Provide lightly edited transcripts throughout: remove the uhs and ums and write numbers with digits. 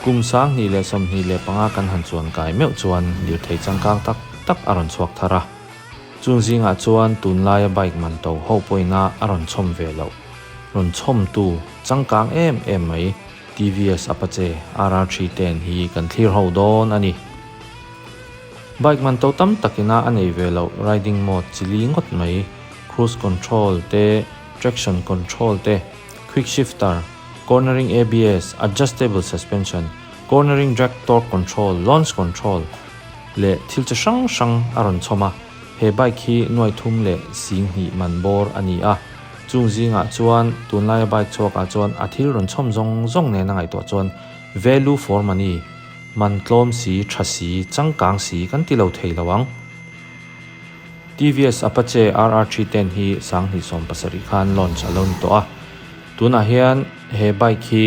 kum sang ni le som ni le panga kan han chuan kai meu chuan lir thei changkang tak tak aron chuak thara chung zinga chuan tun lai bike man to ho poina aron chom ve lo ron chom tu changkang em mai TVS Apache RR310 hi kan thlir ho don ani bike man to tam takina anei ve lo riding mode chili ngot mai cruise control te traction control te quick shifter cornering ABS adjustable suspension cornering drag torque control launch control le thil cha sang aron choma he bike hi noi thum le sing hi man bor ani a chung zinga chuan tunlai bike chok a chuan athil ron chom zong ne na ngai to chuan value for money man tlawm si thasi changkang si kan ti lo thei lawang TVS Apapche RR310 hi sang hi som pasari khan launch alon to a tuna hian he bike hi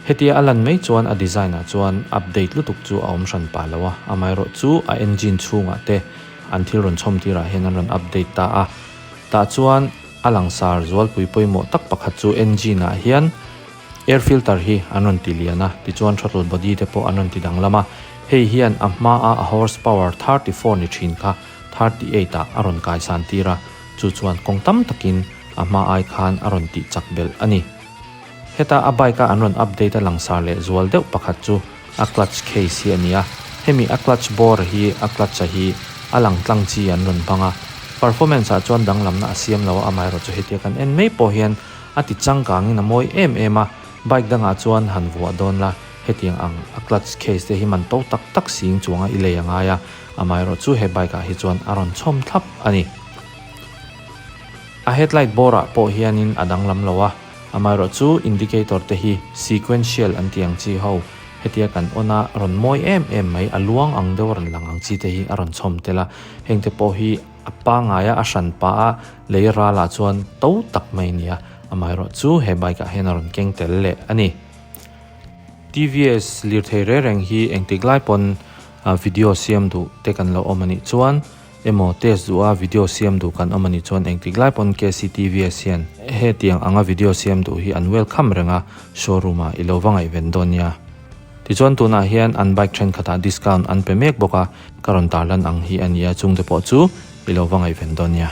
hetia alan mai chuan a design a chuan update lutuk chu aum ran pa lawa amai ro chu a engine chunga te an thil ron chom tira hen an ron update ta chuan alangsar zual puipoimo tak pakhat chu engine a hian air filter hi anon tiliana ti chuan throttle body te po anon ti dang lama hei hian ahma a horsepower 34 ni thin kha 38 a aron kai san tira chu chuan kongtam takin ahma ai khan aron ti chakbel ani heta a bike a anon update a langsar le zual deuh pakhat chu a clutch case hi ania hemi a clutch bore hi a clutch hi alang tlang chi an ron panga performance a chuan dang lamna asiam lawa amai ro chu hetia kan en mei po hian ati changkang in a moi em a bike danga chuan hanwa don la hetiang ang a clutch case te hi man to tak sing chuanga ile anga ya amai ro chu he bike a hi chuan aron chom thlap ani a headlight bora po hianin adang lam lawa amai ro chu indicator te hi sequential an tiang chi ho hetia kan ona ron moi em mai aluang ang deuran langang chi te hi aron chom tela hengte po hi apa ngaya a san pa a leira la chuan to tak mai nia amai ro chu he bike a henaron keng tel le ani TVS lir thei reng hi engtiklai pon video siam du te kan lo omani chuan emo test du a video siam du kan omani chuan engtiklai pon KCTVS hian he tiang anga video siam du hi an welcome renga showroom a ilowangai vendonia ti chuan tuna hian an bike train khata discount an pe mek boka karon tarlan ang hi ania chungte po chu ilowangai vendonia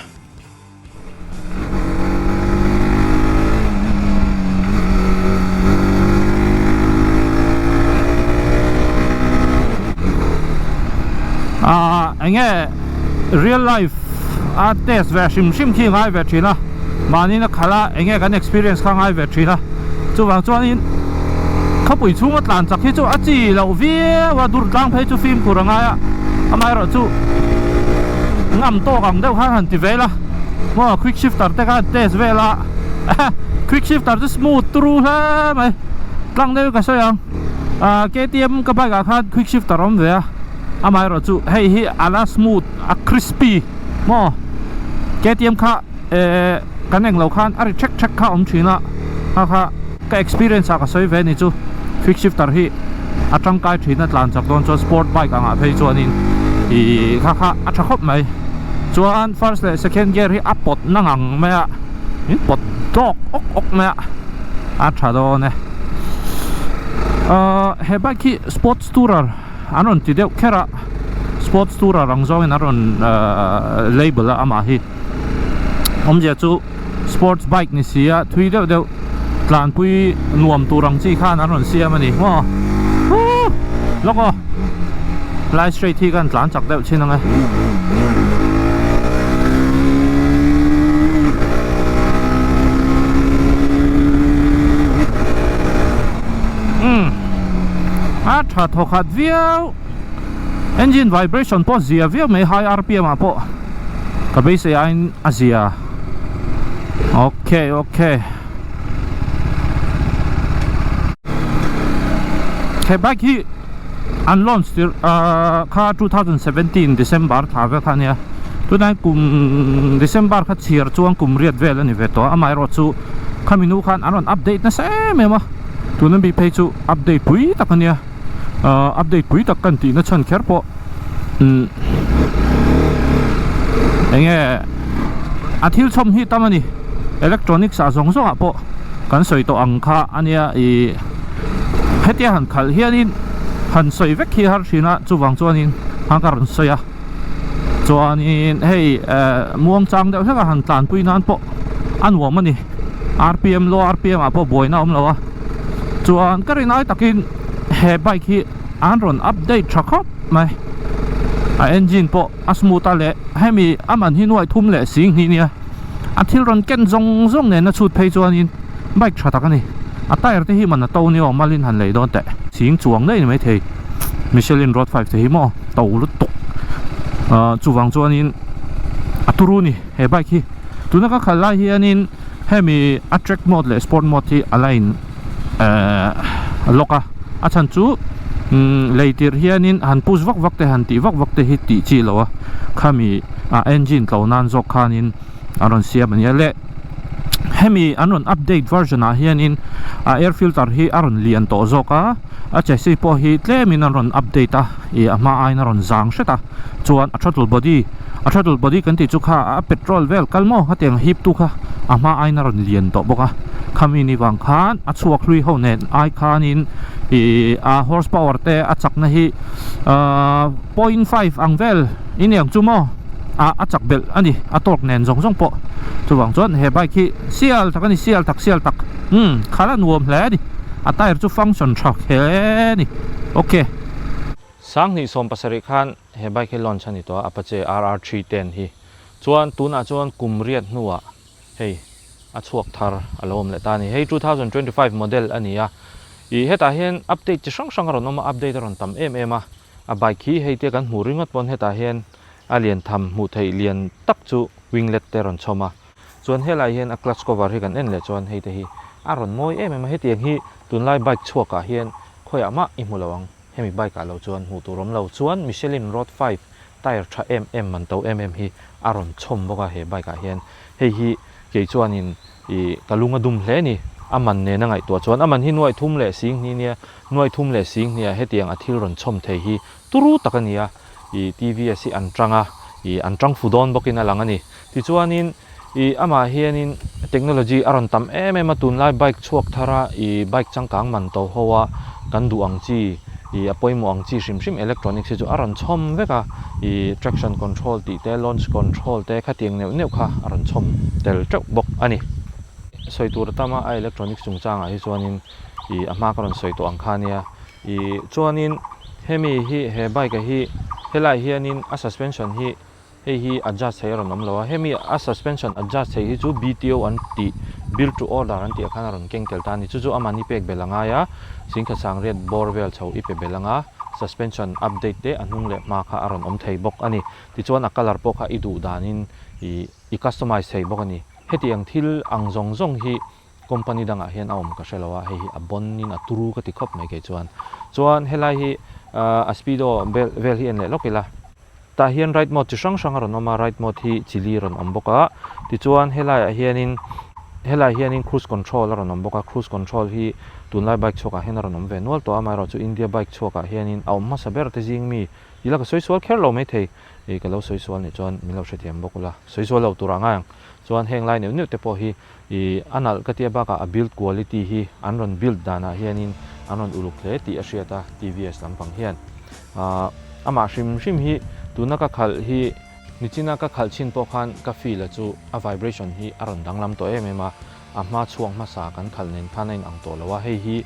anh real life test về sim khi ngay về chuyện mà nên là khá là anh cái experience khá ngay về chuyện chú vàng cho nên khắp buổi chung mất làm chắc khi chú ăn gì là vía và đuổi lang phải chú phim của người à mai rồi chú ngắm to càng đâu khác hẳn thì về là mà quick shifter tất cả test về là quick shifter rất smooth through ha mày lang đâu cái sao vậy KTM các bạn khác quick shifter không về amai ro chu hei hi ala smooth a crispy mo KTM kha kaneng lo khan ari check kha thina kha ka experience ka soi ve ni chu quick shifter hi atang kai thina tlan chak don chu sport bike anga phei chuanin I kha a thakop mai chuan first le second gear hi apot nangang me a in pot tok ok me a thado ne he bike hi sports tourer anon ti deuh khera sports tourer rang zong in aron label ama hi omje chu sports bike ni sia thui deuh tlan pui nuam turang chi khan aron siam ani mo loko fly straight hi kan tlan chak deuh chinanga tha thokhat viau engine vibration po zia viau mai high RPM po ka base in Asia okay ke bike hi unlaunched kha 2017 December tha ve khania tunai kum December kha chir chuang kum riat vel ani ve to amai ro chu khaminu khan anon update na se mema tunan bi page chu update pui takania update pui tak kan ti na chan kher po enge athil chom hi tamani electronics a zong po kan soi to angkha ania I hetia han khal hianin หันสวยเวกขี้ฮาร์ชินะจูวังจวนนินฮังการันสวยอะจวนนินเฮ้ยม่วงจังเดี๋ยวถ้าหันตานปุยนั้นปะอันหัวมันนี่ RPM โล RPM อ่ะพอบอยนะอมเราอะจวนก็เลยน้อยตะกินเฮบายขี้อันรอนอัปเดตชักครับไหมengine ปะสมูทเลยให้มีมันหินไว้ทุ่มเลยสิ่งนี้เนี่ยที่รอนเก่งจงเนี่ยนะชุดเพย์จวนนินไบค์ชัดกันนี่ไตร์ที่มันตัวนี้ออกมาลินหันเลยโดนแต่สิ่งจวงเลยไม่เทมิชลินรถไฟที่มั่วตัวลุตุกจูวังจวนนินตุรุนี่เฮบายขี้ตัวนั้นก็ขลายเฮียนินให้มี attract mode เลย sport mode ที่อะไรล็อกอ่ะฉันจูเลยที่เฮียนินหันพุชวักแต่หันตีวักแต่ฮิตตีจีแล้วข้ามีengine ตัวนั้นจอกขานินอารมณ์เสียมันยังเละให้มีอันนั้นอัปเดต version เฮียนินair filter ที่อารมณ์เลียนตัวจอกเจสิพอฮิตเล่มีอันนั้นอัปเดตมาไอ้นั่นจางเสร็จจวนthrottle bodyกันที่จุกpetrol well กัลโม่ฮัตยังฮิปตุค่ะมาไอ้นั่นเลียนตัวบอกคำนี้วังคานชัวคลุยเขาเนี่ยไอ้คานินhorsepower เตะจักนะฮี0.5 อังเวลอินอย่างจุโม่จักเบลอันนี้ตอกเน้นส่งปะจุวังจวนเฮบายขี้เซียลตักนี่เซียลตักขาลนวมแล้วดิไตร์จุฟังก์ชันชักเฮนี่โอเคสังนี่สมปัสริคันเฮบายขี้ลอนชันนี่ตัว Apapche RR310 ฮีจวนตูน่าจวนกุมเรียดนัวเฮ้ยชวกทาร์อารมณ์เลยตานี่เฮ้ย2025 model อันนี้เฮตาเห็นอัปเดตจะช่างเราโน้มอัปเดตเราทำมาบายขี้เฮตีกันหูริงดปนเฮตาเห็นเลียนทำหูไทยเลียนตักจูวิ่งเล็ดเตอร์นชมาส่วนเฮลายเห็นคลัชโคเวอร์ให้กันเอ็นเลยจวนเฮตีฮีอารมณ์มวยมาเฮตีอย่างฮีตุนไล่บายชัวกะเห็นคอยมาอิมุลวังเฮมีบายกะเราจวนหูตัวรมเราจวนมิเชลินรถไฟไตร์ชามันเตาฮีอารมณ์ชมบอกว่าเฮบายกะเห็นเฮฮีเกี่ยจวนินกะลุงดุมเลนี่มันเนี่ยนั่งไอตัวจวนมันที่หน่วยทุ่มเละสิงนี่เนี่ยหน่วยทุ่มเละสิงเนี่ยเฮตียงอาทิตย์รอนชมเทฮีตุรุตะกันเนี่ยTVS อันจังอันจังฟูดอนบอกกินอะไรงั้นนี่ที่จวนนี้มาเฮียนี่เทคโนโลยีอารมณ์ทำมาตุนไล่ไบค์ชวกทาระไบค์จังกังมันโตหัวกันดูอังจีปอยมัวอังจีชิมอิเล็กทรอนิกส์จู่อารมณ์ชมเวก้าtraction control ตีเต launch control เตขัดเตียงเนี่ยค่ะอารมณ์ชมเตลเจ้าบอกอันนี้สวยตัวตั้มอิเล็กทรอนิกส์จงจังที่จวนนี้มาการสวยตัวอังคารเนี่ยจวนนี้เฮมีเฮบายกับเฮลายเฮียนินsuspensionเฮadjust ให้เราหน่อมแล้วเฮมีsuspension adjust ให้จู่ BTO อันที่ build to order อันที่อาคารเราเก่งเทลตานี่จู่มันนี่เป็กเบลังายสิ่งที่สังเรียน borewell ชาวอีเป็กเบลังsuspension update เตอันนุ่งเล็มาค่ะอารมณ์ไทยบอกอันนี้ที่จวนอักลาร์ปกค่ะอีดูดานินcustomize ให้บอกอันนี้เฮที่ยังทิลอังจงฮีcompany ดังเฮียนเอามก็ใช่แล้วว่าเฮบอนนินตุรุก็ติดคบไม่เกี่ยวจวนเฮลายspeedo vel hi en le lokila ta hian right mode chi sang ron oma right mode hi chili ron omboka ti chuan helai hianin cruise control ron omboka cruise control hi tunlai bike choka hen ron om ve nol to amai ro chu India bike choka hianin awma saber te jing mi ila ka soisual kherlo mai thei ka lo soisual ni chuan milo hrethiam bokula soisual lo turanga chuan heng lai new te po hi anal katia ba ka build quality hi anron build dana hianin anon uluk le ti asiata TVS lampang hian ama shim hi tunaka khal hi nichina ka khal chin po khan ka feel chu a vibration hi aron danglam to emema ama chuang ma sa kan khal nen khanin ang to lawa hei hi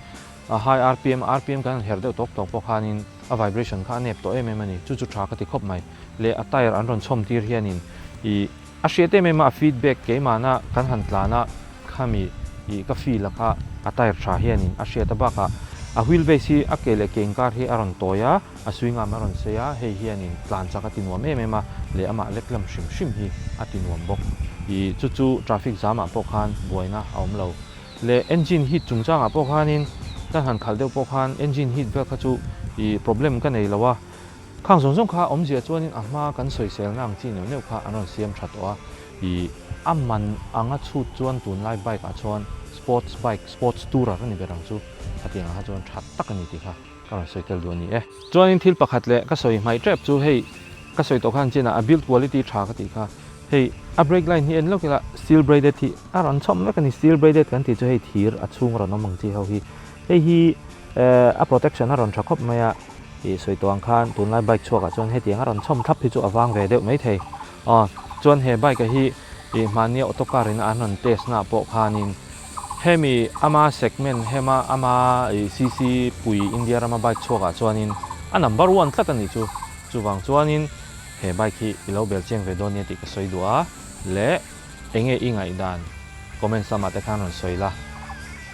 high RPM kan herde tok po khanin a vibration kha nep to emema ni chu tha ka ti khop mai le a tire anron chom tir hianin asiate mema feedback ke mana kan han tlana khami ka feel ka a tire tha hianin asiata ba ka a wheelbase hi akele kengkar hi aron toya a swinga maron seya hei hianin tlan chaka tinwam emema le ama leklam shim hi atinwam bok chu traffic jam a pokhan boina awmlo le engine heat chungchang a pokhanin kan han khaldeu pokhan engine heat vel khachu problem ka nei lawa khang zong kha omjia chuanin ama kan soisel nang chi neu kha anon siam thatwa amman anga chut chuan tunlai bike a chuan sports tourer ani berang chu ating ha chuan that tak ani ti kha kan soitel do ni chuan thil pakhat le ka soi mai trap chu hei ka soi to khan china a build quality tha ka ti kha hei a brake line hi en lokila steel braided hi aron chom me kan steel braided kan ti chu hei thir a chung ron omang chi ho hi hei hi a protection aron tha khop maya สวยตัวข้างตัวไล่ใบชัวกับจนเฮตียงรันช่อมทับที่จุอวางเวเดียวไม่เทจนเฮใบกับฮีมันเนี่ยออโตการินอันนั้นเทสนาปกพานินเฮมีอามาเซกเมนเฮมาอามาซีปุยอินเดียรามาใบชัวกับจวนนินอันนั้นบาร์วันตัดนี่จูวังจวนนินเฮใบขี้อิโลเบลเจงเวโดเนี่ยติกสวยดัวเละเองอิงไงดันคอมเมนต์สมัติข้างนั้นสวยละ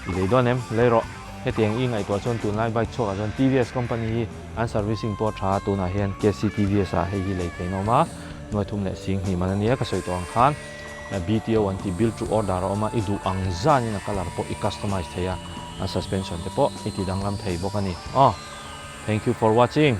อีเลยด้วยเนี่ยเลยรอเฮตียงอิงไงตัวจนตัวไล่ใบชัวกับจน TVS company อัน servicing ตัวชาตัวน่าเฮียน KC TVS เฮียเลยเทนออกมาหน่วยทุ่มเละสิ่งนี้มันเนี่ยก็สวยตัวข้างBTO วันที่ build to order ออกมาอีดูอังจานี่นะคัลร์พออี customizeเทียsuspension เตปออีที่ดังลำเทียบอกกันนี่thank you for watching